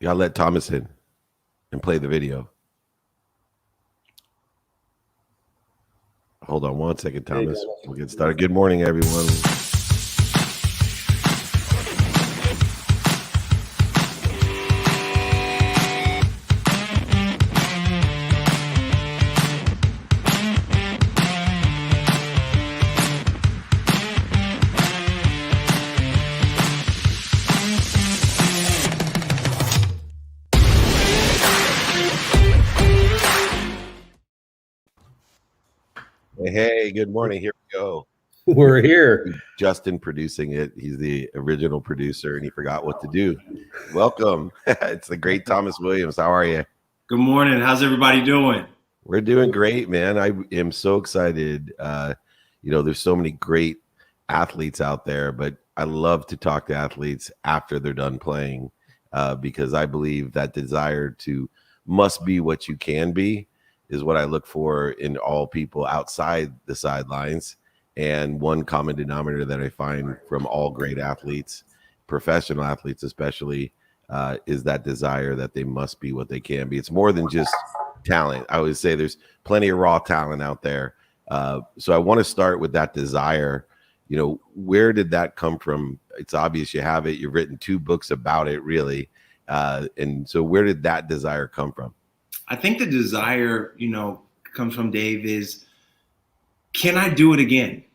You gotta let Thomas in and play the video. Hold on one second, Thomas. We'll get started. Good morning, everyone. Hey, good morning. Here we go. We're here. Justin producing it. He's the original producer, and he forgot what to do. Welcome. It's the great Thomas Williams. How are you? Good morning. How's everybody doing? We're doing great, man. I am so excited. There's so many great athletes out there, but I love to talk to athletes after they're done playing because I believe that desire to must be what you can be is what I look for in all people outside the sidelines. And one common denominator that I find from all great athletes, professional athletes especially, is that desire that they must be what they can be. It's more than just talent. I would say there's plenty of raw talent out there. So I want to start with that desire. You know, where did that come from? It's obvious you have it. You've written 2 books about it, really. And so where did that desire come from? I think the desire, comes from Dave is, can I do it again?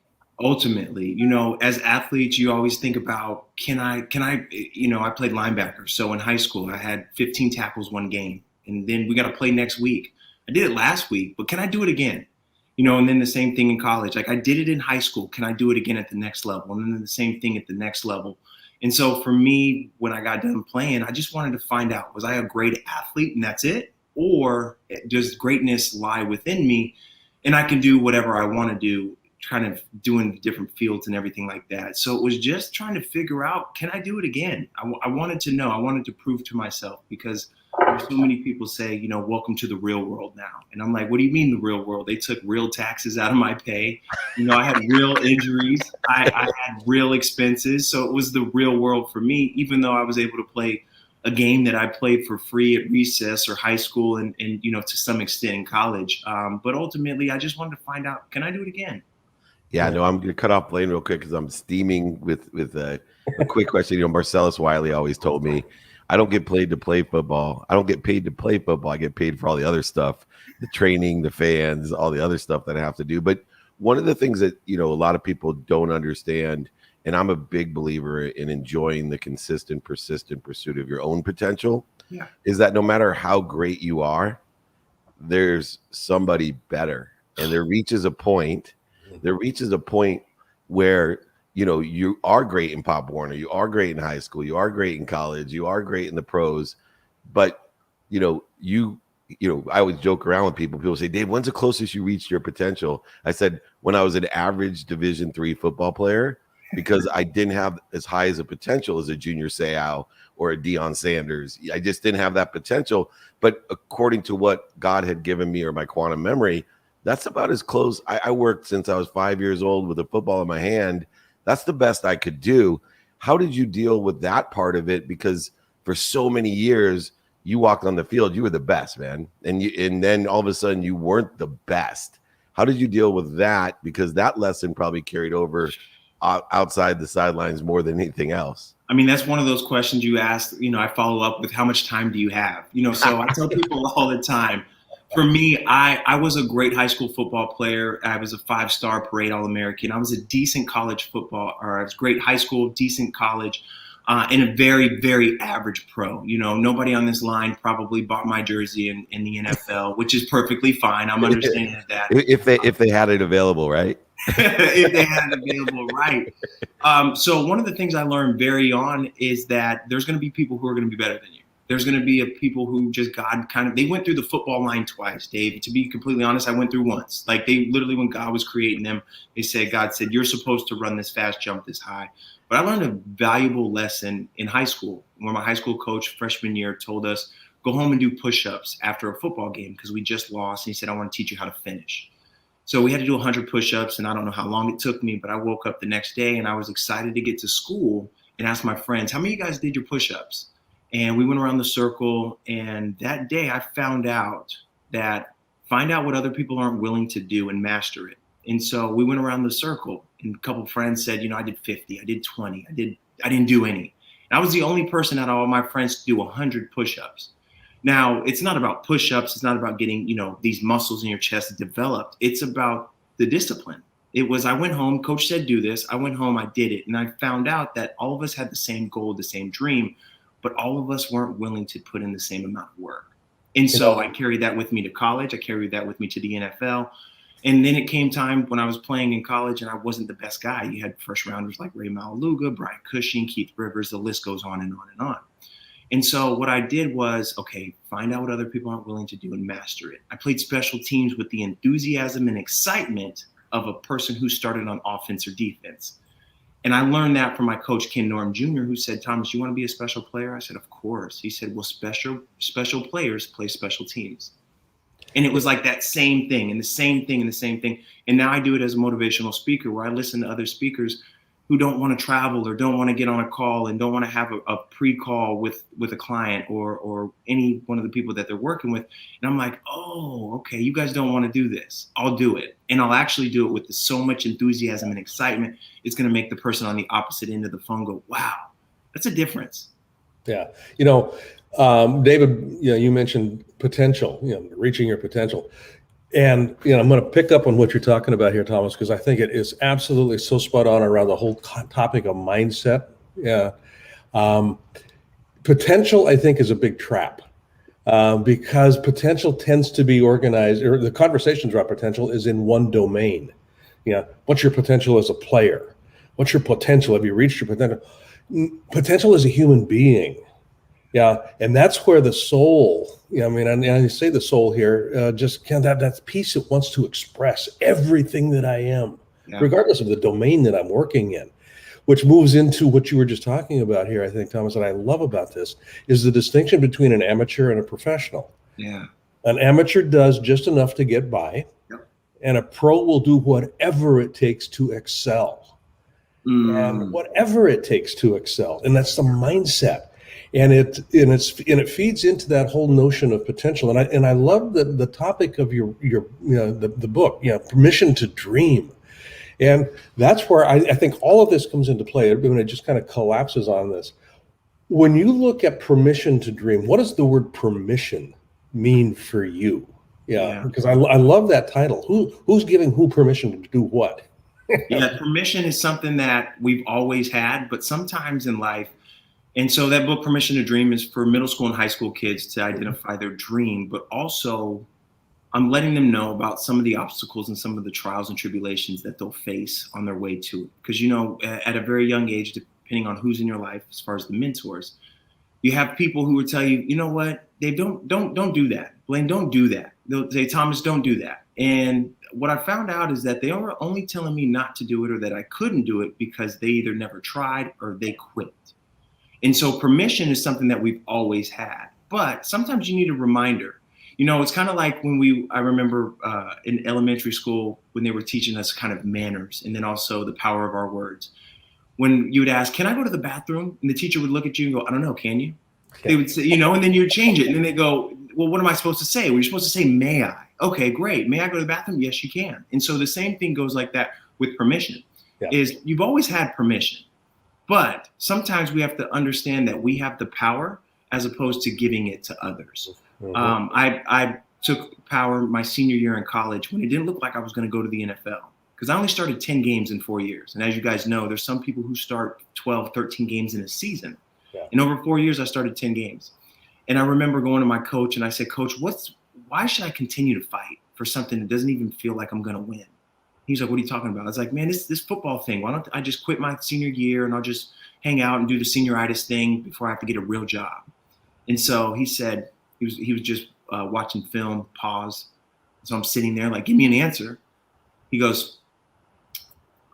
Ultimately, as athletes, you always think about, can I, I played linebacker. So in high school, I had 15 tackles one game, and then we got to play next week. I did it last week, but can I do it again? And then the same thing in college. Like I did it in high school. Can I do it again at the next level? And then the same thing at the next level. And so for me, when I got done playing, I just wanted to find out, was I a great athlete and that's it? Or does greatness lie within me and I can do whatever I want to do, kind of doing different fields and everything like that. So it was just trying to figure out, can I do it again? I wanted to know, I wanted to prove to myself because there's so many people say, welcome to the real world now. And I'm like, what do you mean the real world? They took real taxes out of my pay. I had real injuries. I had real expenses. So it was the real world for me, even though I was able to play a game that I played for free at recess or high school and to some extent in college. But ultimately, I just wanted to find out, can I do it again? Yeah, no, I'm going to cut off Blaine real quick because I'm steaming with a quick question. Marcellus Wiley always told me, I don't get paid to play football. I don't get paid to play football. I get paid for all the other stuff, the training, the fans, all the other stuff that I have to do. But one of the things that, a lot of people don't understand, and I'm a big believer in enjoying the consistent, persistent pursuit of your own potential, is that no matter how great you are, there's somebody better. And there reaches a point where, you are great in Pop Warner, you are great in high school, you are great in college, you are great in the pros, but, I always joke around with people. People say, Dave, when's the closest you reached your potential? I said, when I was an average Division III football player, because I didn't have as high as a potential as a Junior Seau or a Deion Sanders. I just didn't have that potential. But according to what God had given me or my quantum memory, that's about as close. I worked since I was 5 years old with a football in my hand. That's the best I could do. How did you deal with that part of it? Because for so many years, you walked on the field, you were the best, man. And then all of a sudden you weren't the best. How did you deal with that? Because that lesson probably carried over outside the sidelines more than anything else. I mean, that's one of those questions you ask, I follow up with, how much time do you have? So I tell people all the time, for me, I was a great high school football player. I was a 5-star parade All-American. I was a decent college football, or I was great high school, decent college, and a very, very average pro. Nobody on this line probably bought my jersey in the NFL, which is perfectly fine. I'm understanding that. If they had it available, right? If they had it available, right. So one of the things I learned very on is that there's going to be people who are going to be better than you. There's going to be people who just they went through the football line twice, Dave. To be completely honest, I went through once. Like they literally, when God was creating them, God said, you're supposed to run this fast, jump this high. But I learned a valuable lesson in high school where my high school coach freshman year told us, go home and do push-ups after a football game because we just lost. And he said, I want to teach you how to finish. So we had to do 100 push-ups, and I don't know how long it took me, but I woke up the next day and I was excited to get to school and asked my friends, how many of you guys did your push-ups? And we went around the circle. And that day I found out find out what other people aren't willing to do and master it. And so we went around the circle, and a couple of friends said, I did 50, I did 20, I didn't do any. And I was the only person out of all my friends to do 100 push-ups. Now, it's not about push-ups. It's not about getting, these muscles in your chest developed. It's about the discipline. It was, I went home, coach said, do this. I went home, I did it. And I found out that all of us had the same goal, the same dream, but all of us weren't willing to put in the same amount of work. And so I carried that with me to college. I carried that with me to the NFL. And then it came time when I was playing in college and I wasn't the best guy. You had first rounders like Ray Malaluga, Brian Cushing, Keith Rivers, the list goes on and on and on. And so what I did was, okay, find out what other people aren't willing to do and master it. I played special teams with the enthusiasm and excitement of a person who started on offense or defense. And I learned that from my coach, Ken Norm Jr., who said, Thomas, you want to be a special player? I said, of course. He said, well, special players play special teams. And it was like that same thing and the same thing and the same thing. And now I do it as a motivational speaker where I listen to other speakers who don't want to travel or don't want to get on a call and don't want to have a pre-call with a client or any one of the people that they're working with. And I'm like, oh, okay, you guys don't want to do this. I'll do it. And I'll actually do it with so much enthusiasm and excitement. It's going to make the person on the opposite end of the phone go, wow, that's a difference. Yeah. David, you mentioned potential, reaching your potential. And, I'm going to pick up on what you're talking about here, Thomas, because I think it is absolutely so spot on around the whole topic of mindset. Yeah. Potential, I think, is a big trap because potential tends to be organized, or the conversations about potential is in one domain. What's your potential as a player? What's your potential? Have you reached your potential? Potential as a human being. Yeah, and that's where the soul, and I say the soul here, just kind of that piece that wants to express everything that I am, regardless of the domain that I'm working in, which moves into what you were just talking about here, I think, Thomas, and I love about this, is the distinction between an amateur and a professional. Yeah. An amateur does just enough to get by, and a pro will do whatever it takes to excel. And whatever it takes to excel, and that's the mindset. And it feeds into that whole notion of potential. And I love the topic of your the book, permission to dream. And that's where I think all of this comes into play. When it just kind of collapses on this. When you look at permission to dream, what does the word permission mean for you? Yeah. Because I love that title. Who's giving who permission to do what? Yeah, permission is something that we've always had, but sometimes in life. And so that book, Permission to Dream, is for middle school and high school kids to identify their dream, but also I'm letting them know about some of the obstacles and some of the trials and tribulations that they'll face on their way to it. Because, at a very young age, depending on who's in your life, as far as the mentors, you have people who will tell you, you know what, Dave, don't do that. Blaine, don't do that. They'll say, Thomas, don't do that. And what I found out is that they were only telling me not to do it or that I couldn't do it because they either never tried or they quit. And so permission is something that we've always had, but sometimes you need a reminder. It's kind of like I remember in elementary school when they were teaching us kind of manners and then also the power of our words. When you would ask, can I go to the bathroom? And the teacher would look at you and go, I don't know, can you? They would say, and then you would change it. And then they go, well, what am I supposed to say? Well, you're supposed to say, may I? Okay, great. May I go to the bathroom? Yes, you can. And so the same thing goes like that with permission is you've always had permission. But sometimes we have to understand that we have the power as opposed to giving it to others. Mm-hmm. I took power my senior year in college when it didn't look like I was going to go to the NFL because I only started 10 games in 4 years. And as you guys know, there's some people who start 12, 13 games in a season. Yeah. And over 4 years, I started 10 games. And I remember going to my coach and I said, Coach, why should I continue to fight for something that doesn't even feel like I'm going to win? He's like, what are you talking about? I was like, man, this football thing, why don't I just quit my senior year and I'll just hang out and do the senioritis thing before I have to get a real job? And so he said, he was just watching film, pause. So I'm sitting there like, give me an answer. He goes,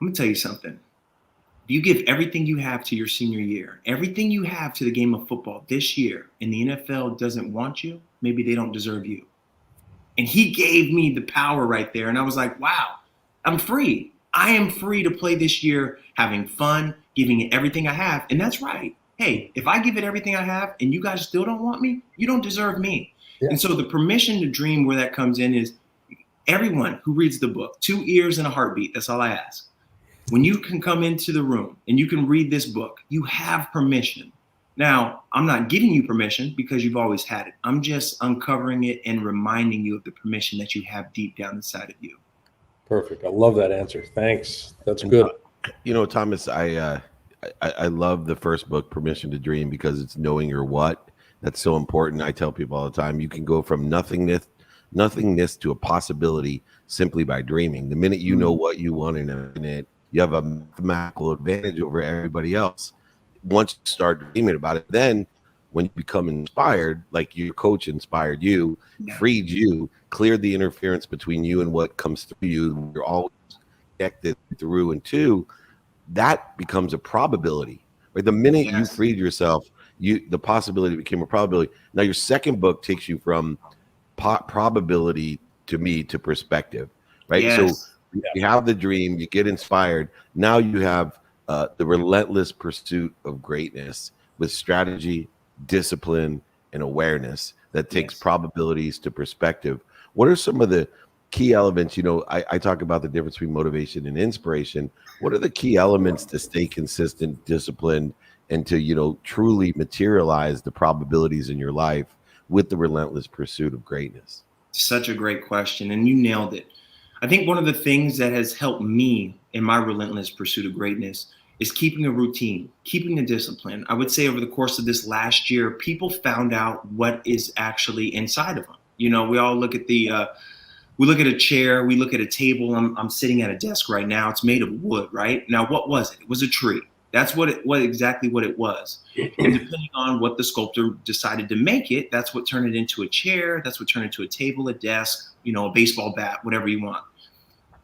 I'm gonna tell you something. If you give everything you have to your senior year, everything you have to the game of football this year, and the NFL doesn't want you, maybe they don't deserve you. And he gave me the power right there. And I was like, wow. I'm free. I am free to play this year, having fun, giving it everything I have. And that's right. hey, if I give it everything I have and you guys still don't want me, you don't deserve me. Yeah. And so the permission to dream, where that comes in, is everyone who reads the book, 2 ears and a heartbeat. That's all I ask. When you can come into the room and you can read this book, you have permission. Now, I'm not giving you permission because you've always had it. I'm just uncovering it and reminding you of the permission that you have deep down inside of you. Perfect. I love that answer. Thanks. That's good. You know, Thomas, I love the first book, Permission to Dream, because it's knowing your what. That's so important. I tell people all the time, you can go from nothingness to a possibility simply by dreaming. The minute you know what you want in a minute, you have a mathematical advantage over everybody else. Once you start dreaming about it, then when you become inspired, like your coach inspired you, freed you, cleared the interference between you and what comes through you, you're always connected through. And two, that becomes a probability. Right? The minute you freed yourself, the possibility became a probability. Now your second book takes you from probability to perspective, right? So you have the dream, you get inspired. Now you have the relentless pursuit of greatness with strategy, discipline, and awareness that takes probabilities to perspective. What are some of the key elements? You know, I talk about the difference between motivation and inspiration. What are the key elements to stay consistent, disciplined, and to, you know, truly materialize the probabilities in your life with the relentless pursuit of greatness? Such a great question, and you nailed it. I think one of the things that has helped me in my relentless pursuit of greatness is keeping a routine, keeping a discipline. I would say over the course of this last year, people found out what is actually inside of them. You know, we all look at we look at a chair, we look at a table. I'm sitting at a desk right now. It's made of wood, right? Now, what was it? It was a tree. That's exactly what it was. And depending on what the sculptor decided to make it, that's what turned it into a chair. That's what turned it into a table, a desk, you know, a baseball bat, whatever you want.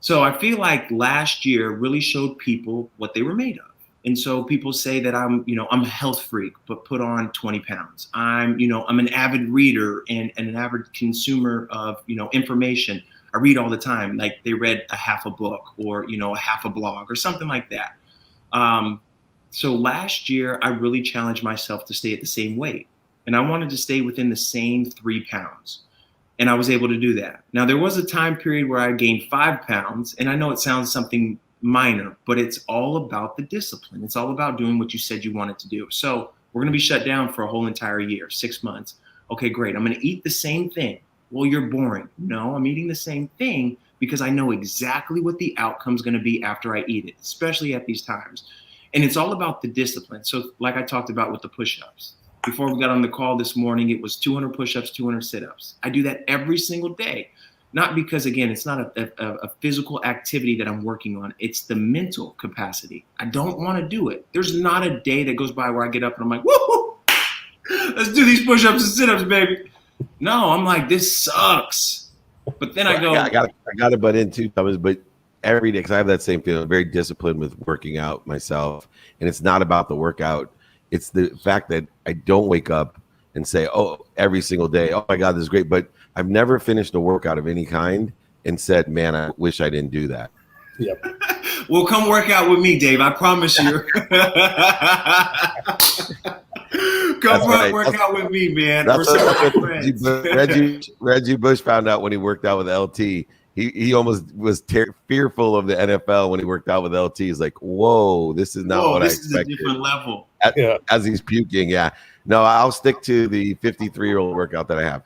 So I feel like last year really showed people what they were made of. And so people say that I'm a health freak, but put on 20 pounds. I'm an avid reader and an avid consumer of, information. I read all the time. Like they read a half a book or, a half a blog or something like that. So last year, I really challenged myself to stay at the same weight. And I wanted to stay within the same 3 pounds. And I was able to do that. Now, there was a time period where I gained 5 pounds. And I know it sounds something minor, but it's all about the discipline. It's all about doing what you said you wanted to do. So we're going to be shut down for a whole entire year, 6 months. Okay, great. I'm going to eat the same thing. Well, you're boring. No, I'm eating the same thing because I know exactly what the outcome is going to be after I eat it, especially at these times. And it's all about the discipline. So like I talked about with the push-ups, before we got on the call this morning, it was 200 push-ups, 200 sit-ups. I do that every single day. Not because, again, it's not a physical activity that I'm working on. It's the mental capacity. I don't want to do it. There's not a day that goes by where I get up and I'm like, woo, let's do these push-ups and sit-ups, baby. No, I'm like, this sucks. But then I go. I got to butt in too, Thomas, but every day, because I have that same feeling, very disciplined with working out myself. And it's not about the workout. It's the fact that I don't wake up and say, oh, every single day, oh my God, this is great. But I've never finished a workout of any kind and said, man, I wish I didn't do that. Yep. Well, come work out with me, Dave. I promise you. Work out with me, man. That's what Reggie Bush found out when he worked out with LT. He almost was fearful of the NFL when he worked out with LT. He's like, whoa, this is not what I expected. This is a different level. As he's puking, yeah. No, I'll stick to the 53-year-old workout that I have.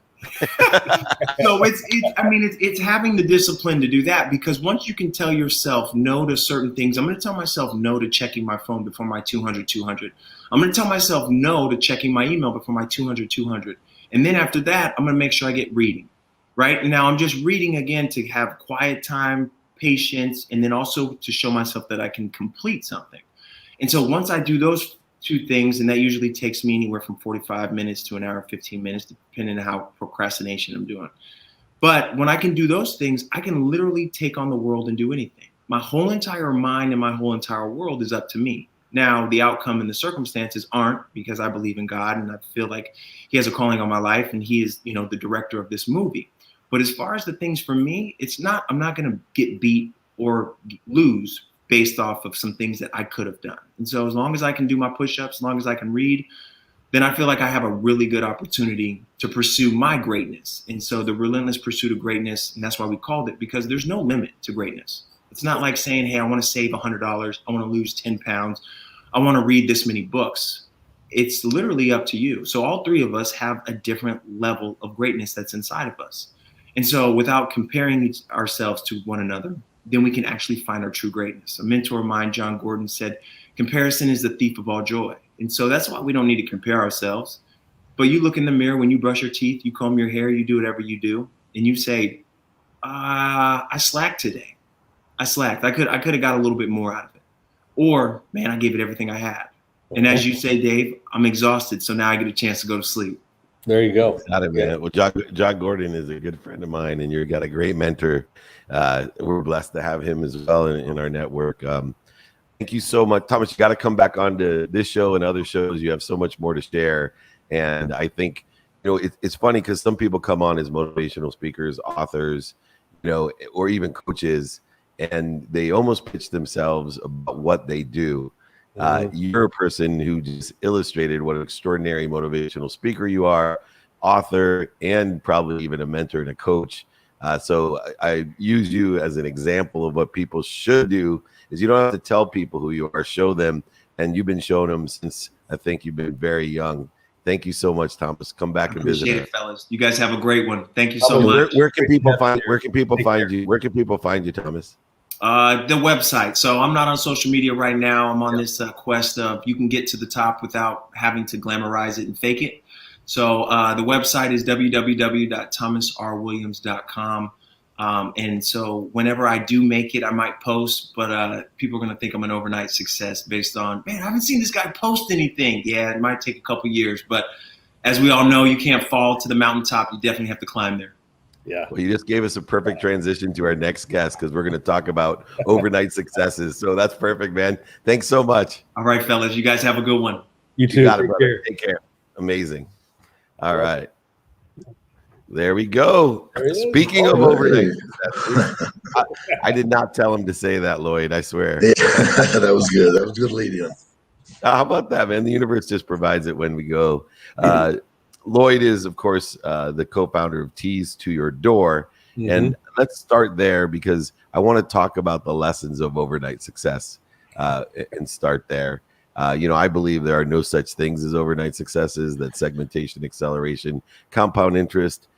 So it's having the discipline to do that, because once you can tell yourself no to certain things, I'm going to tell myself no to checking my phone before my 200. I'm going to tell myself no to checking my email before my 200. And then after that, I'm going to make sure I get reading. Right? And now I'm just reading again to have quiet time, patience, and then also to show myself that I can complete something. And so once I do those 2 things, and that usually takes me anywhere from 45 minutes to an hour, 15 minutes, depending on how procrastination I'm doing. But when I can do those things, I can literally take on the world and do anything. My whole entire mind and my whole entire world is up to me. Now, the outcome and the circumstances aren't, because I believe in God and I feel like he has a calling on my life and he is, the director of this movie. But as far as the things for me, I'm not going to get beat or lose based off of some things that I could have done. And so as long as I can do my push-ups, as long as I can read, then I feel like I have a really good opportunity to pursue my greatness. And so the relentless pursuit of greatness, and that's why we called it, because there's no limit to greatness. It's not like saying, hey, I want to save $100. I want to lose 10 pounds. I want to read this many books. It's literally up to you. So all three of us have a different level of greatness that's inside of us. And so without comparing ourselves to one another, then we can actually find our true greatness. A mentor of mine, John Gordon, said, comparison is the thief of all joy. And so that's why we don't need to compare ourselves. But you look in the mirror when you brush your teeth, you comb your hair, you do whatever you do, and you say, I slacked today. I slacked. I could have got a little bit more out of it. Or, man, I gave it everything I had. And as you say, Dave, I'm exhausted, so now I get a chance to go to sleep. There you go. Got it, man. Well, John Gordon is a good friend of mine, and you've got a great mentor. We're blessed to have him as well in our network. Thank you so much, Thomas. You got to come back onto this show and other shows. You have so much more to share. And I think, it's funny because some people come on as motivational speakers, authors, or even coaches, and they almost pitch themselves about what they do. You're a person who just illustrated what an extraordinary motivational speaker you are, author, and probably even a mentor and a coach. So I use you as an example of what people should do. Is you don't have to tell people who you are, show them. And you've been showing them since I think you've been very young. Thank you so much, Thomas. Come back and visit us, fellas. You guys have a great one. Thank you so much. Where can people find you? Where can people find you, Thomas? The website. So I'm not on social media right now. I'm on this quest of you can get to the top without having to glamorize it and fake it. So the website is www.thomasrwilliams.com. And so whenever I do make it, I might post, but people are going to think I'm an overnight success based on, man, I haven't seen this guy post anything. Yeah, it might take a couple years, but as we all know, you can't fall to the mountaintop. You definitely have to climb there. Yeah. Well, you just gave us a perfect transition to our next guest because we're going to talk about overnight successes. So that's perfect, man. Thanks so much. All right, fellas. You guys have a good one. You too. You got it, brother. Take care. Amazing. All right. There we go. Speaking of overnight successes, I did not tell him to say that, Lloyd. I swear. Yeah, that was good. That was good leading. How about that, man? The universe just provides it when we go. Lloyd is, of course, the co-founder of Tees to Your Door. Mm-hmm. And let's start there because I want to talk about the lessons of overnight success and start there. I believe there are no such things as overnight successes, that segmentation, acceleration, compound interest,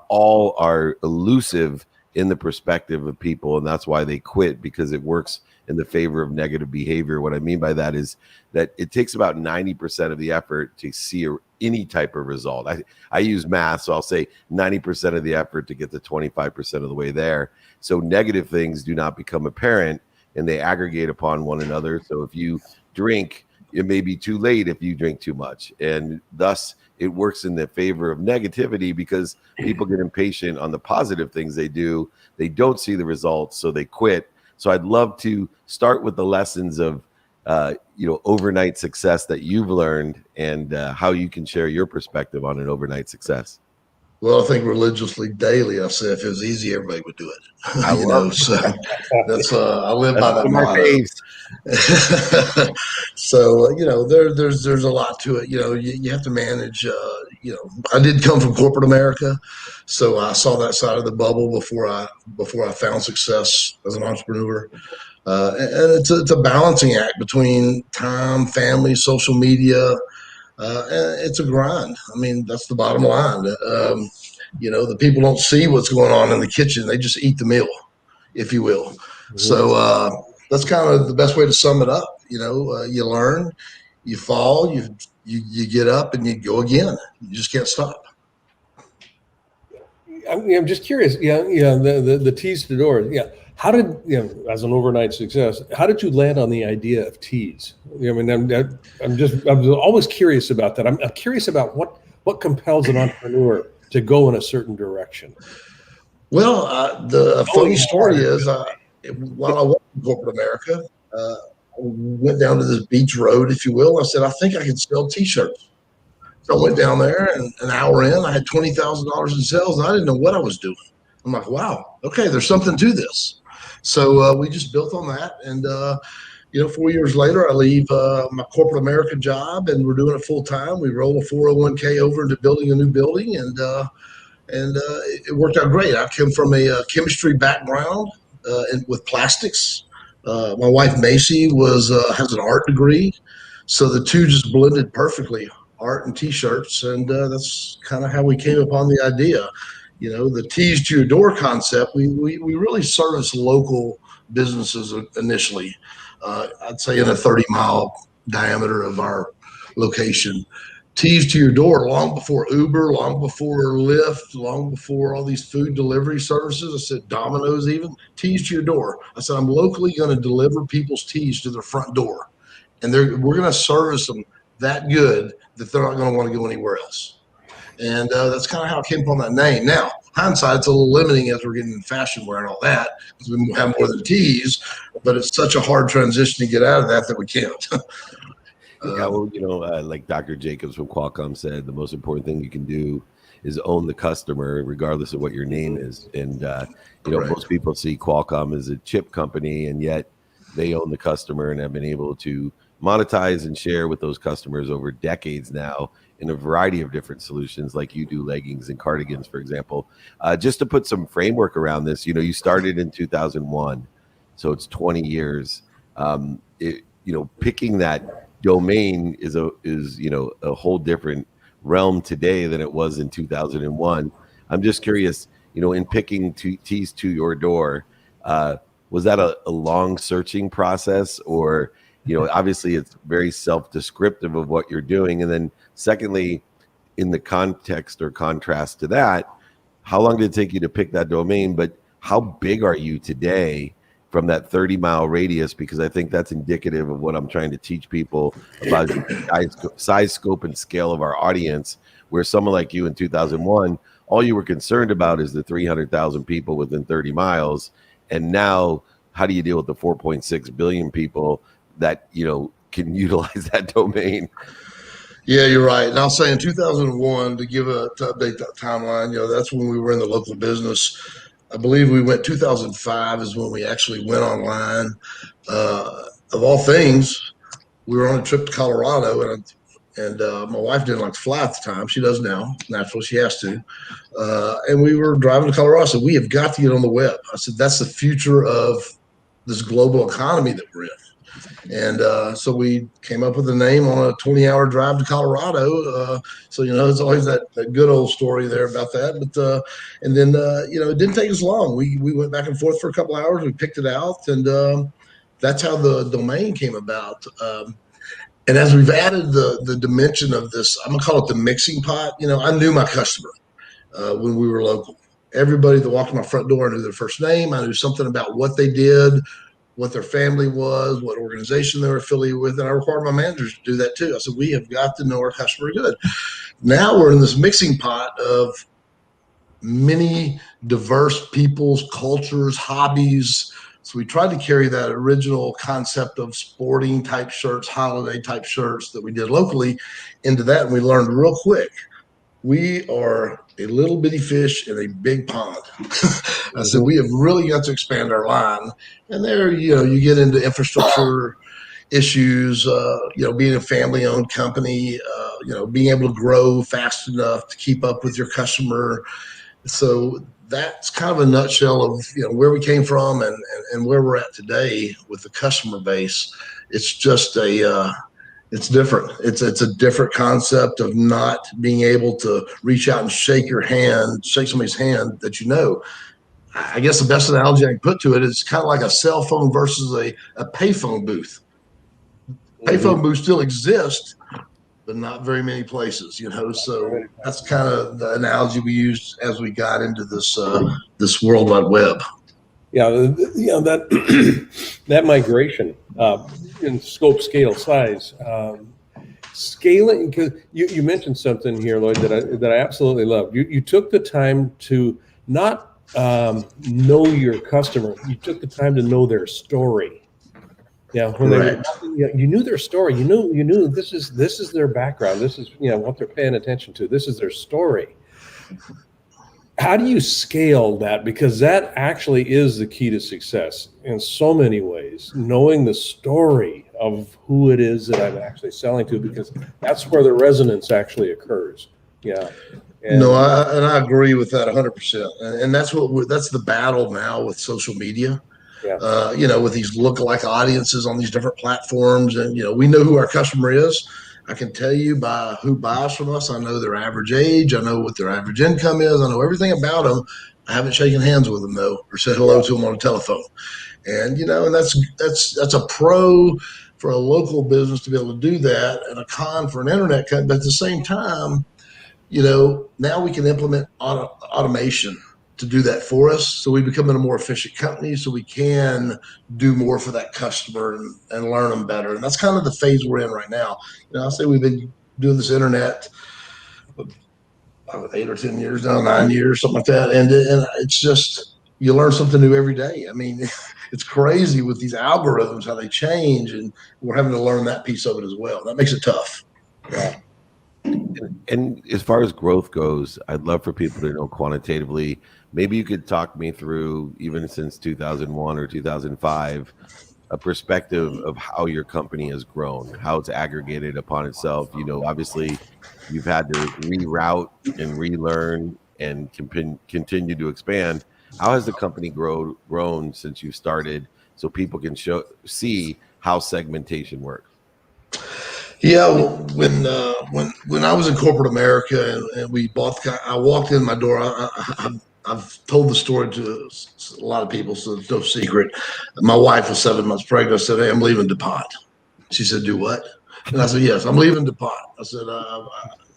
all are elusive in the perspective of people. And that's why they quit, because it works in the favor of negative behavior. What I mean by that is that it takes about 90% of the effort to see any type of result. I use math, so I'll say 90% of the effort to get to 25% of the way there. So negative things do not become apparent and they aggregate upon one another. So if you drink, it may be too late if you drink too much. And thus it works in the favor of negativity because people get impatient on the positive things they do. They don't see the results, so they quit. So I'd love to start with the lessons of, overnight success that you've learned and how you can share your perspective on an overnight success. Well, I think religiously daily, I say if it was easy, everybody would do it. So that's I live by that motto. So there's a lot to it. You have to manage. I did come from corporate America, so I saw that side of the bubble before I found success as an entrepreneur. And it's a balancing act between time, family, social media. And it's a grind. I mean, that's the bottom line. The people don't see what's going on in the kitchen. They just eat the meal, if you will. Mm-hmm. So that's kind of the best way to sum it up. You learn, you fall, you get up and you go again. You just can't stop. I'm just curious. The Tees to Door. Yeah. How did, as an overnight success, how did you land on the idea of tees? I'm always curious about that. I'm curious about what compels an entrepreneur to go in a certain direction. Well, the funny story is, while I was in corporate America, I went down to this beach road, if you will. I said, I think I can sell T-shirts. So I went down there, and an hour in, I had $20,000 in sales, and I didn't know what I was doing. I'm like, wow, okay, there's something to this. So we just built on that. And, 4 years later, I leave my corporate America job, and we're doing it full time. We roll a 401k over into building a new building, and it worked out great. I come from a chemistry background with plastics. My wife Macy has an art degree, so the two just blended perfectly, art and t-shirts, and that's kind of how we came upon the idea. The tees to your door concept. We really service local businesses initially. I'd say in a 30-mile diameter of our location. Tees to your door long before Uber, long before Lyft, long before all these food delivery services. I said Domino's even. Tees to your door. I said I'm locally going to deliver people's tees to their front door, and we're going to service them that good that they're not going to want to go anywhere else. And that's kind of how it came upon that name. Now, hindsight, it's a little limiting as we're getting in fashion wear and all that, because we have more than tees, but it's such a hard transition to get out of that we can't. Yeah, well, like Dr. Jacobs from Qualcomm said, the most important thing you can do is own the customer, regardless of what your name is. And, most people see Qualcomm as a chip company, and yet they own the customer and have been able to monetize and share with those customers over decades now in a variety of different solutions, like you do leggings and cardigans, for example. Just to put some framework around this, you started in 2001, so it's 20 years. Picking that domain is a whole different realm today than it was in 2001. I'm just curious, in picking tees to your door, was that a long searching process, or obviously it's very self-descriptive of what you're doing? And then secondly, in the context or contrast to that, how long did it take you to pick that domain? But how big are you today from that 30-mile radius? Because I think that's indicative of what I'm trying to teach people about the size, scope, and scale of our audience, where someone like you in 2001, all you were concerned about is the 300,000 people within 30 miles. And now, how do you deal with the 4.6 billion people that, can utilize that domain? Yeah, you're right. And I'll say in 2001, to update that timeline, that's when we were in the local business. I believe we went 2005 is when we actually went online. Of all things, we were on a trip to Colorado, and my wife didn't like to fly at the time. She does now. Naturally, she has to. And we were driving to Colorado. I said, we have got to get on the web. I said, that's the future of this global economy that we're in. And so we came up with a name on a 20-hour drive to Colorado. So, it's always that good old story there about that. But and then, it didn't take us long. We went back and forth for a couple hours. We picked it out. And that's how the domain came about. And as we've added the dimension of this, I'm going to call it the mixing pot. I knew my customer when we were local. Everybody that walked in my front door, I knew their first name. I knew something about what they did, what their family was, what organization they were affiliated with. And I required my managers to do that too. I said, we have got to know our customer good. Now we're in this mixing pot of many diverse people's cultures, hobbies. So we tried to carry that original concept of sporting type shirts, holiday type shirts that we did locally into that. And we learned real quick, we are a little bitty fish in a big pond. I said, we have really got to expand our line. And there, you get into infrastructure issues, being a family owned company, being able to grow fast enough to keep up with your customer. So that's kind of a nutshell of, where we came from and where we're at today with the customer base. It's just it's different. It's a different concept of not being able to reach out and shake somebody's hand that I guess the best analogy I can put to it is kind of like a cell phone versus a payphone booth. Payphone booths still exist, but not very many places, So that's kind of the analogy we used as we got into this World Wide Web. Yeah, that migration in scope, scale, size, scaling. Because you mentioned something here, Lloyd, that I absolutely love. You took the time to not know your customer. You took the time to know their story. Yeah, when you knew their story. You knew this is their background. This is what they're paying attention to. This is their story. how do you scale that? Because that actually is the key to success in so many ways, knowing the story of who it is that I'm actually selling to, because that's where the resonance actually occurs. Yeah. And No, I agree with that 100%. And that's that's the battle now with social media. yeah, With these lookalike audiences on these different platforms, and we know who our customer is. I can tell you by who buys from us. I know their average age. I know what their average income is. I know everything about them. I haven't shaken hands with them though, or said hello to them on a telephone. And that's a pro for a local business to be able to do that, and a con for an internet company. But at the same time, now we can implement automation to do that for us. So we become a more efficient company, so we can do more for that customer and learn them better. And that's kind of the phase we're in right now. I'll say we've been doing this internet 8 or 10 years now, 9 years, something like that. And it's just, you learn something new every day. I mean, it's crazy with these algorithms, how they change, and we're having to learn that piece of it as well. That makes it tough. yeah. And as far as growth goes, I'd love for people to know quantitatively. Maybe you could talk me through, even since 2001 or 2005, a perspective of how your company has grown, how it's aggregated upon itself. Obviously, you've had to reroute and relearn and continue to expand. How has the company grown since you started, so people can see how segmentation works? Yeah, well, when I was in corporate America and we bought, I walked in my door. I've told the story to a lot of people, so it's no secret. My wife was 7 months pregnant. I said, "Hey, I'm leaving DuPont." She said, "Do what?" And I said, "Yes, I'm leaving DuPont." I said,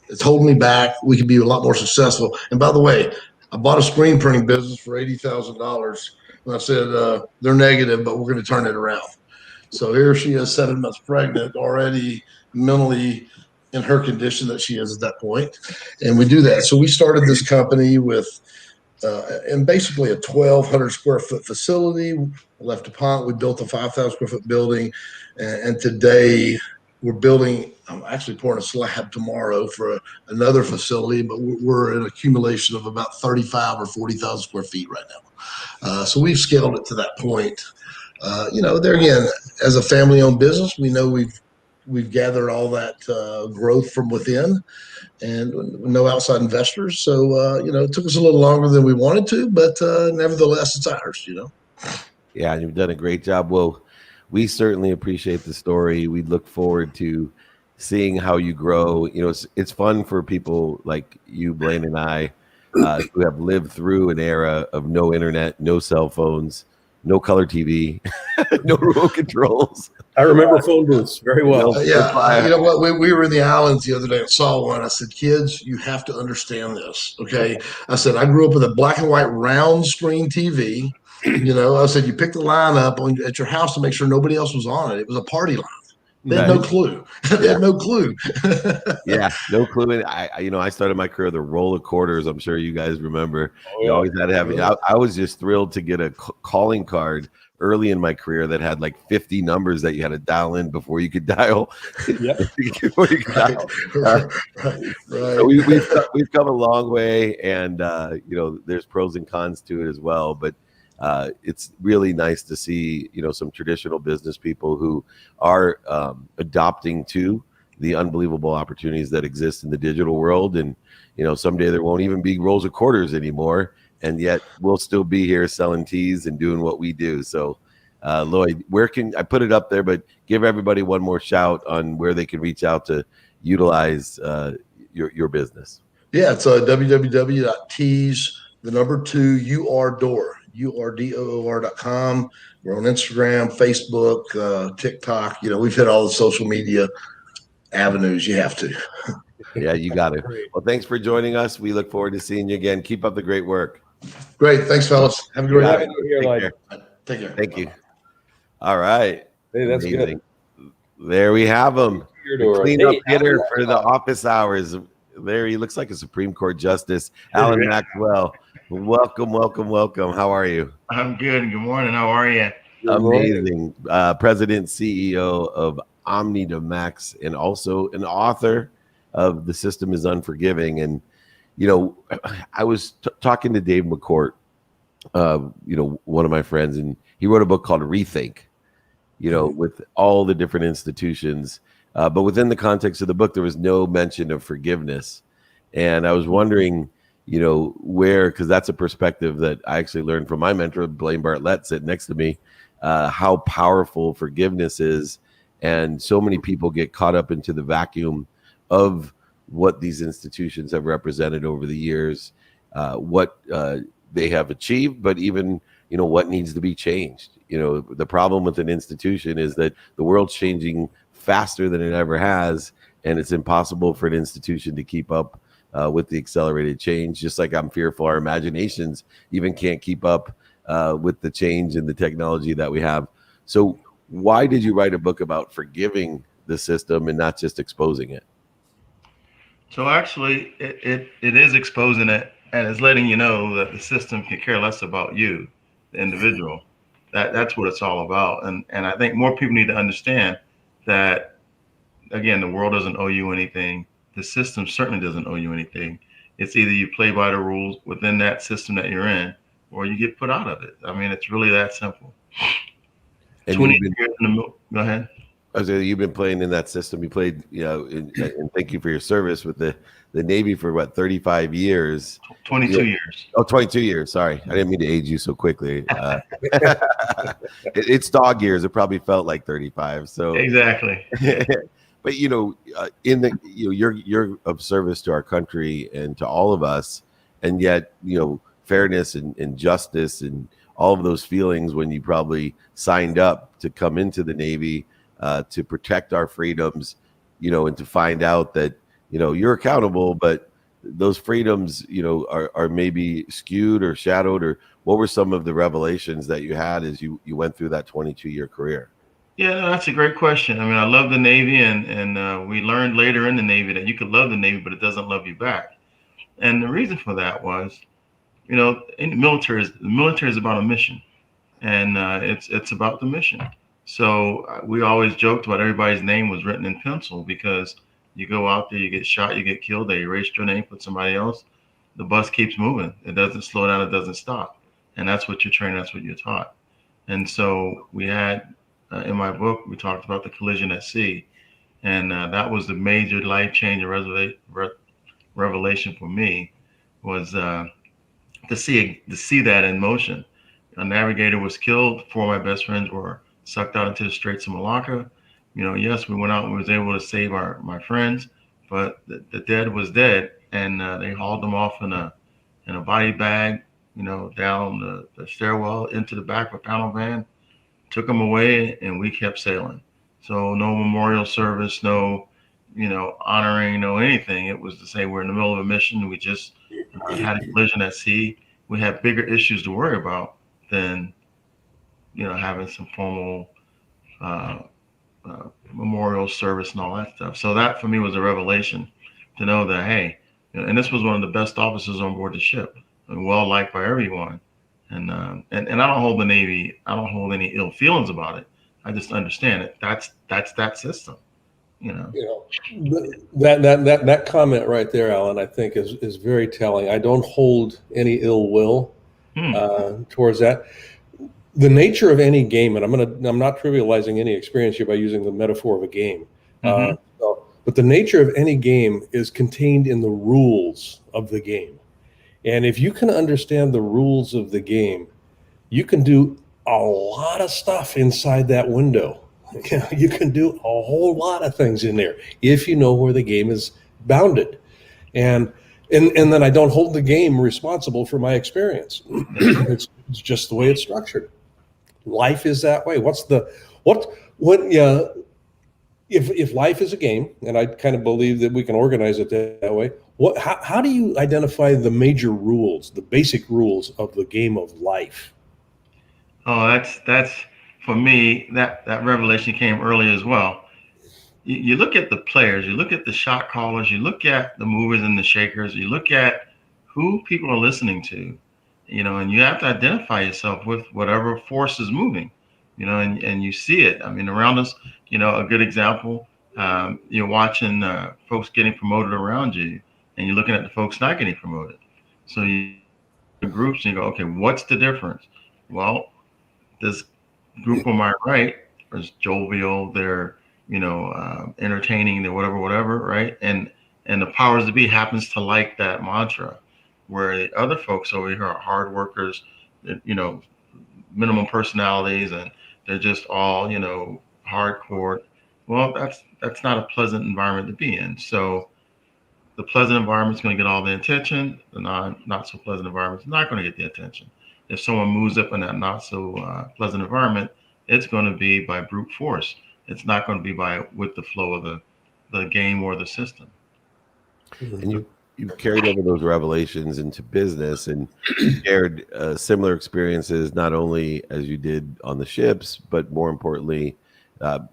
"It's holding me back. We could be a lot more successful." And by the way, I bought a screen printing business for $80,000. And I said, "They're negative, but we're going to turn it around." So here she is, 7 months pregnant, already mentally in her condition that she is at that point. And we do that. So we started this company with, in basically a 1,200 square foot facility. Left DuPont, we built a 5,000 square foot building. And today we're building, I'm actually pouring a slab tomorrow for another facility, but we're an accumulation of about 35 or 40,000 square feet right now. So we've scaled it to that point. There again, as a family-owned business, we know we've gathered all that growth from within, and no outside investors. So it took us a little longer than we wanted to, but nevertheless, it's ours. Yeah, you've done a great job. Well, we certainly appreciate the story. We look forward to seeing how you grow. It's fun for people like you, Blaine, and I, who have lived through an era of no internet, no cell phones, no color TV, no remote controls. I remember phone booths very well. Yeah, you know what? We were in the islands the other day and saw one. I said, "Kids, you have to understand this, okay?" I said, "I grew up with a black and white round screen TV. I said, you pick the line up at your house to make sure nobody else was on it. It was a party line. They had no clue. They had no clue." Yeah, no clue. And I started my career with a roll of quarters. I'm sure you guys remember. Oh, You always had to have it. I was just thrilled to get a calling card early in my career that had like 50 numbers that you had to dial in before you could dial. Before you could dial. Right. So we've come a long way, and there's pros and cons to it as well. But it's really nice to see some traditional business people who are adopting to the unbelievable opportunities that exist in the digital world. And someday there won't even be rolls of quarters anymore, and yet we'll still be here selling teas and doing what we do. So Lloyd, where can I put it up there, but give everybody one more shout on where they can reach out to utilize your business? Yeah, it's www.urdor.com. We're on Instagram, Facebook, TikTok. We've hit all the social media avenues. You have to. Yeah, you got it. Well, thanks for joining us. We look forward to seeing you again. Keep up the great work. Great. Thanks, fellas. Have a great night. Take care. Thank you. All right. Hey, that's amazing. Good. There we have him. The cleanup hitter for the office hours. There he looks like a Supreme Court Justice, Alan Maxwell. Welcome. How are you? I'm good. Good morning. How are you? Amazing. President, CEO of Omni to Max, and also an author of The System is Unforgiving. And I was talking to Dave McCourt, one of my friends, and he wrote a book called Rethink, with all the different institutions. But within the context of the book, there was no mention of forgiveness. And I was wondering, because that's a perspective that I actually learned from my mentor, Blaine Bartlett, sitting next to me, how powerful forgiveness is. And so many people get caught up into the vacuum of what these institutions have represented over the years, what they have achieved, but even, what needs to be changed. The problem with an institution is that the world's changing faster than it ever has, and it's impossible for an institution to keep up with the accelerated change. Just like I'm fearful our imaginations even can't keep up with the change and the technology that we have. So why did you write a book about forgiving the system and not just exposing it? So actually, it is exposing it, and it's letting you know that the system can care less about you, the individual. That's what it's all about. And I think more people need to understand that, again, the world doesn't owe you anything. The system certainly doesn't owe you anything. It's either you play by the rules within that system that you're in, or you get put out of it. I mean, it's really that simple. And 20 years in the middle. Go ahead. I was saying, you've been playing in that system. You played, and thank you for your service with the Navy for what, 35 years? 22 years. Oh, 22 years. Sorry. I didn't mean to age you so quickly. It's dog years. It probably felt like 35. So Exactly. But you're of service to our country and to all of us, and yet fairness and justice and all of those feelings when you probably signed up to come into the Navy to protect our freedoms, and to find out that you're accountable, but those freedoms are maybe skewed or shadowed. Or what were some of the revelations that you had as you went through that 22-year career? Yeah, no, that's a great question. I mean, I love the Navy, and we learned later in the Navy that you could love the Navy, but it doesn't love you back. And the reason for that was, in the military is about a mission, and it's about the mission. So we always joked about everybody's name was written in pencil, because you go out there, you get shot, you get killed, they erase your name, put somebody else. The bus keeps moving. It doesn't slow down. It doesn't stop. And that's what you're trained. That's what you're taught. And so we had, in my book, we talked about the collision at sea. And that was the major life-changing revelation for me, was to see that in motion. A navigator was killed. 4 of my best friends were sucked out into the Straits of Malacca. Yes, we went out and we was able to save my friends, but the dead was dead, and they hauled them off in a body bag, down the stairwell into the back of a panel van, took them away, and we kept sailing. So no memorial service, no, honoring, no anything. It was to say we're in the middle of a mission. We just had a collision at sea. We have bigger issues to worry about than, having some formal memorial service and all that stuff. So that for me was a revelation, to know that, hey, and this was one of the best officers on board the ship, and well liked by everyone. And I don't hold the Navy, I don't hold any ill feelings about it. I just understand it. That's that system. That comment right there, Alan, I think is very telling. I don't hold any ill will towards that. The nature of any game, and I'm not trivializing any experience here by using the metaphor of a game, but the nature of any game is contained in the rules of the game. And if you can understand the rules of the game, you can do a lot of stuff inside that window. You can do a whole lot of things in there if you know where the game is bounded. And then I don't hold the game responsible for my experience. It's just the way it's structured. Life is that way. If life is a game, and I kind of believe that we can organize it that way, how do you identify the major rules, the basic rules of the game of life? Oh, that's for me, that revelation came early as well. You look at the players, you look at the shot callers, you look at the movers and the shakers, you look at who people are listening to, and you have to identify yourself with whatever force is moving, and you see it. I mean, around us, a good example, you're watching folks getting promoted around you, and you're looking at the folks not getting promoted. So you groups and you go, okay, what's the difference? Well, this group on my right is jovial, they're entertaining, they're whatever, right? And the powers that be happens to like that mantra, where the other folks over here are hard workers, minimum personalities, and they're just all hardcore. Well, that's not a pleasant environment to be in. So the pleasant environment is going to get all the attention. The not so pleasant environment is not going to get the attention. If someone moves up in that not so pleasant environment, it's going to be by brute force. It's not going to be with the flow of the game or the system. And you've carried over those revelations into business and shared similar experiences, not only as you did on the ships, but more importantly, but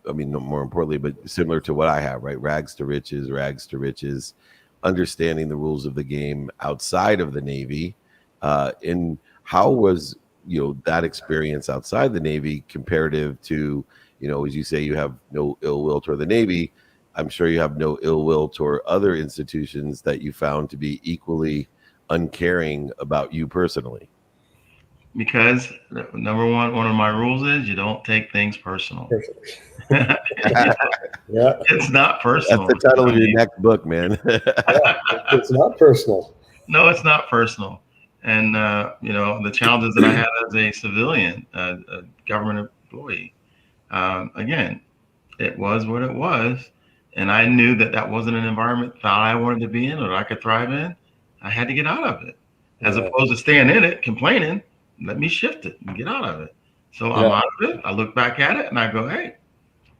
similar to what I have, right? Rags to riches, understanding the rules of the game outside of the Navy. And how was, that experience outside the Navy comparative to, as you say, you have no ill will toward the Navy. I'm sure you have no ill will toward other institutions that you found to be equally uncaring about you personally. Because number one of my rules is you don't take things personal. Yeah. It's not personal. That's the title of your next book, man. It's not personal. No, it's not personal. And, the challenges that I had as a civilian, a government employee, again, it was what it was. And I knew that wasn't an environment that I wanted to be in or that I could thrive in. I had to get out of it. As opposed to staying in it, complaining, let me shift it and get out of it. So I'm out of it. I look back at it and I go, hey,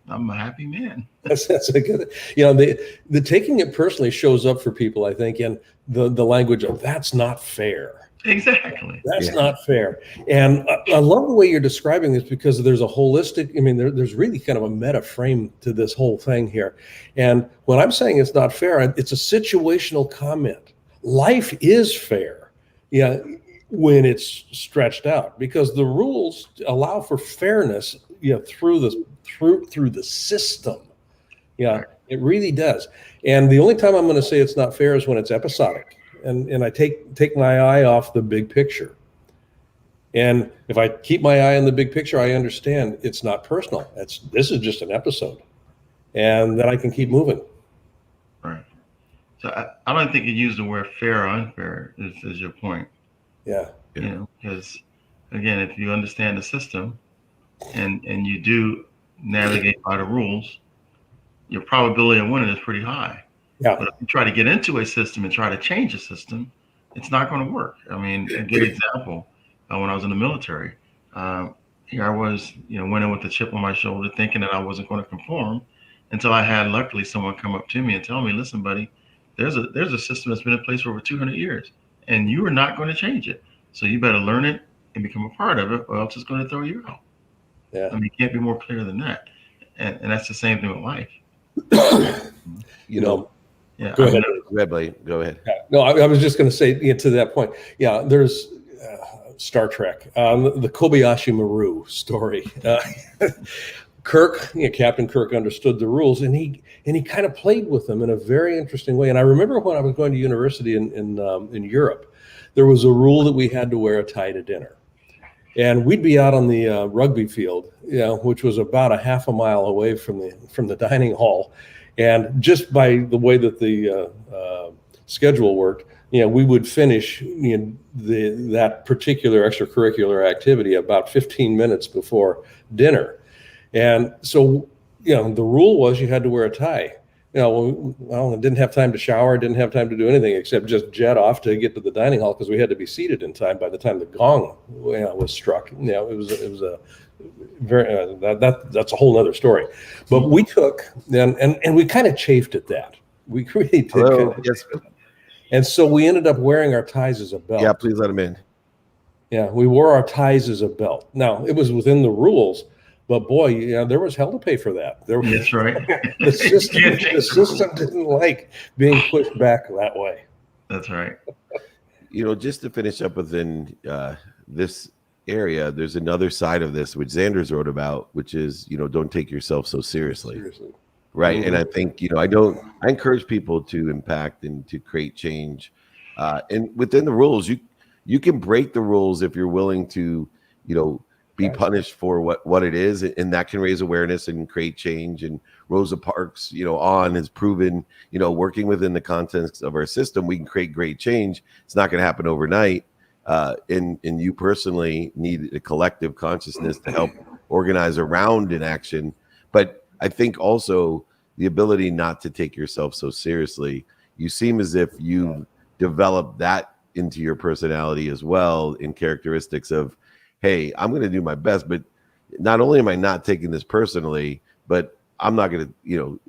I'm a happy man. That's a good, the taking it personally shows up for people, I think, in the language of that's not fair. Exactly. That's not fair. And I love the way you're describing this because there's a holistic, there's really kind of a meta frame to this whole thing here. And when I'm saying it's not fair, it's a situational comment. Life is fair. When it's stretched out, because the rules allow for fairness, through the system. It really does. And the only time I'm going to say it's not fair is when it's episodic, and I take my eye off the big picture. And if I keep my eye on the big picture, I understand it's not personal. This is just an episode, and then I can keep moving. Right. So I don't think you use the word fair or unfair is your point. Yeah. Because again, if you understand the system and you do navigate by the rules, your probability of winning is pretty high. Yeah. But if you try to get into a system and try to change a system, it's not going to work. A good example, when I was in the military, here I was, went in with a chip on my shoulder thinking that I wasn't going to conform until I had, luckily, someone come up to me and tell me, listen, buddy, there's a system that's been in place for over 200 years. And you are not going to change it. So you better learn it and become a part of it, or else it's going to throw you out. Yeah. It can't be more clear than that. And that's the same thing with life. Yeah. Go ahead. Go ahead. Yeah. No, I was just going to say to that point. Yeah, there's Star Trek, the Kobayashi Maru story. Kirk, Captain Kirk understood the rules, and he kind of played with them in a very interesting way. And I remember when I was going to university in Europe, there was a rule that we had to wear a tie to dinner, and we'd be out on the rugby field, which was about a half a mile away from the dining hall, and just by the way that the schedule worked, we would finish that particular extracurricular activity about 15 minutes before dinner. And so, the rule was you had to wear a tie. I didn't have time to shower, didn't have time to do anything except just jet off to get to the dining hall because we had to be seated in time by the time the gong was struck. It was a very that's a whole other story. But we took and we kind of chafed at that. We really did. Yes. And so we ended up wearing our ties as a belt. Yeah, please let him in. Yeah, we wore our ties as a belt. Now, it was within the rules, but boy, there was hell to pay for that. That's right. The system didn't like being pushed back that way. That's right. Just to finish up within this area, there's another side of this, which Xander's wrote about, which is, don't take yourself so seriously. right? And I think, I encourage people to impact and to create change. And within the rules, you can break the rules if you're willing to, be punished for what it is, and that can raise awareness and create change. And Rosa Parks, has proven, working within the context of our system, we can create great change. It's not going to happen overnight. And you personally need a collective consciousness to help organize around an action. But I think also the ability not to take yourself so seriously. You seem as if you developed that into your personality as well, in characteristics of, hey, I'm going to do my best, but not only am I not taking this personally, but I'm not going to,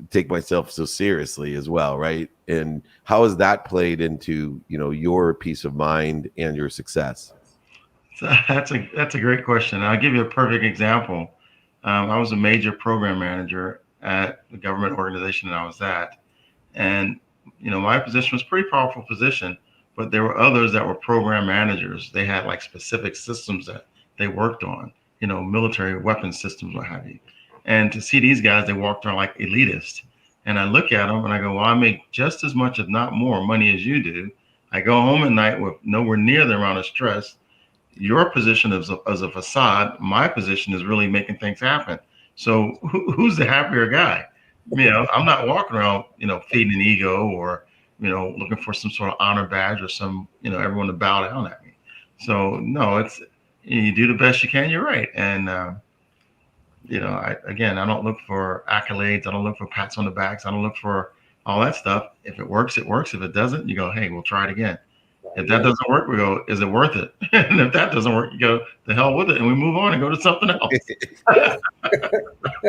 take myself so seriously as well, right? And how has that played into, your peace of mind and your success? So that's a great question. I'll give you a perfect example. I was a major program manager at the government organization that I was at, and my position was a pretty powerful position. But there were others that were program managers. They had like specific systems that they worked on, military weapons systems, what have you. And to see these guys, they walked around like elitists. And I look at them and I go, well, I make just as much, if not more, money as you do. I go home at night with nowhere near the amount of stress. Your position is as a facade. My position is really making things happen. So who's the happier guy? I'm not walking around, feeding an ego or looking for some sort of honor badge or everyone to bow down at me. So no, it's, you do the best you can. You're right. And, I don't look for accolades. I don't look for pats on the backs. I don't look for all that stuff. If it works, it works. If it doesn't, you go, hey, we'll try it again. If that doesn't work, we go, is it worth it? And if that doesn't work, you go, the hell with it. And we move on and go to something else.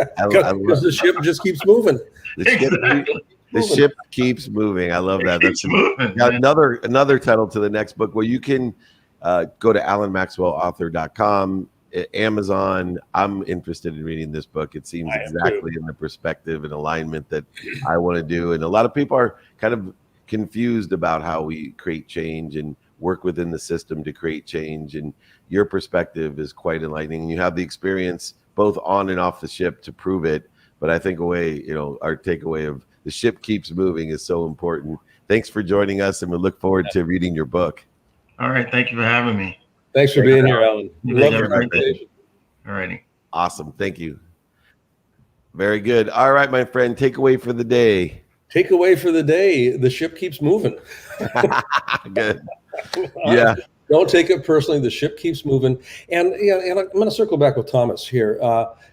Because the ship just keeps moving. The ship keeps moving. I love that. That's moving, another title to the next book. Well, you can go to alanmaxwellauthor.com, Amazon. I'm interested in reading this book. It seems exactly in the perspective and alignment that I want to do. And a lot of people are kind of confused about how we create change and work within the system to create change. And your perspective is quite enlightening. You have the experience both on and off the ship to prove it. But I think our takeaway of the ship keeps moving is so important. Thanks for joining us, and we look forward to reading your book. All right. Thank you for having me. Thanks for being here, Alan. Love the conversation. All righty. Awesome. Thank you. Very good. All right, my friend, takeaway for the day. Takeaway for the day, the ship keeps moving. Good. Yeah. Don't take it personally. The ship keeps moving. And I'm going to circle back with Thomas here.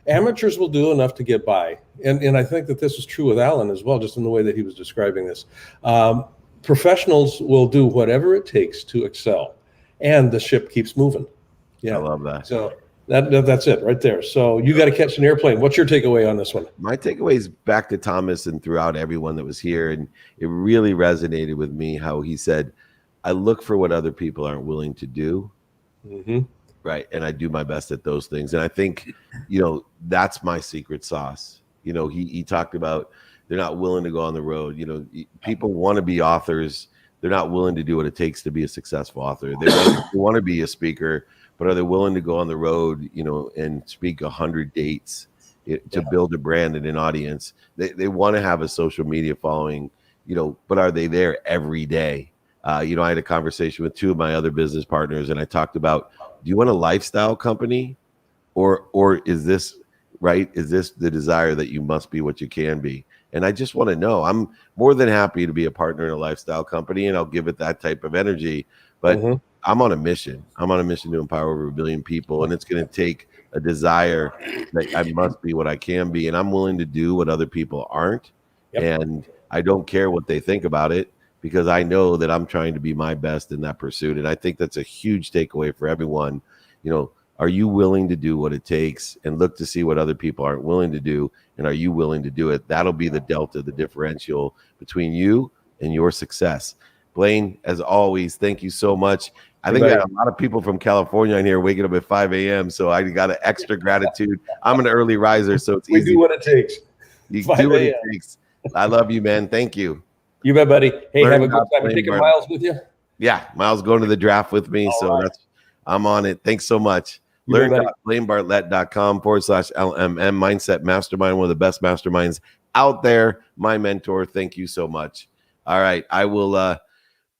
Amateurs will do enough to get by. And I think that this is true with Alan as well, just in the way that he was describing this. Professionals will do whatever it takes to excel. And the ship keeps moving. Yeah. I love that. So that's it right there. So you got to catch an airplane. What's your takeaway on this one? My takeaway is back to Thomas and throughout everyone that was here. And it really resonated with me how he said, I look for what other people aren't willing to do. Mm-hmm. Right. And I do my best at those things. And I think, that's my secret sauce. He talked about they're not willing to go on the road. People want to be authors. They're not willing to do what it takes to be a successful author. They want to be a speaker, but are they willing to go on the road, and speak 100 dates to build a brand and an audience? They want to have a social media following, but are they there every day? I had a conversation with two of my other business partners, and I talked about, do you want a lifestyle company, or is this right? Is this the desire that you must be what you can be? And I just want to know. I'm more than happy to be a partner in a lifestyle company, and I'll give it that type of energy. But I'm on a mission. I'm on a mission to empower over 1 billion people, and it's going to take a desire that I must be what I can be, and I'm willing to do what other people aren't. Yep. And I don't care what they think about it, because I know that I'm trying to be my best in that pursuit. And I think that's a huge takeaway for everyone. Are you willing to do what it takes and look to see what other people aren't willing to do? And are you willing to do it? That'll be the delta, the differential between you and your success. Blaine, as always, thank you so much. I think I got a lot of people from California in here waking up at 5 a.m. So I got an extra gratitude. I'm an early riser, so it's easy. We do what it takes. You do what it takes. I love you, man. Thank you. You bet, buddy. Hey, have a good time. You taking Miles with you? Yeah, Miles going to the draft with me. I'm on it. Thanks so much. learn.blainebartlett.com/LMM Mindset Mastermind, one of the best masterminds out there. My mentor. Thank you so much. All right. I will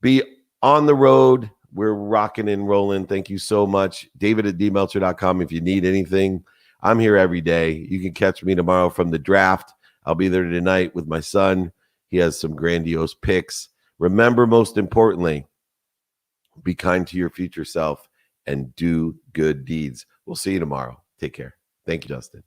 be on the road. We're rocking and rolling. Thank you so much. David@dmeltzer.com if you need anything. I'm here every day. You can catch me tomorrow from the draft. I'll be there tonight with my son. He has some grandiose picks. Remember, most importantly, be kind to your future self and do good deeds. We'll see you tomorrow. Take care. Thank you, Justin.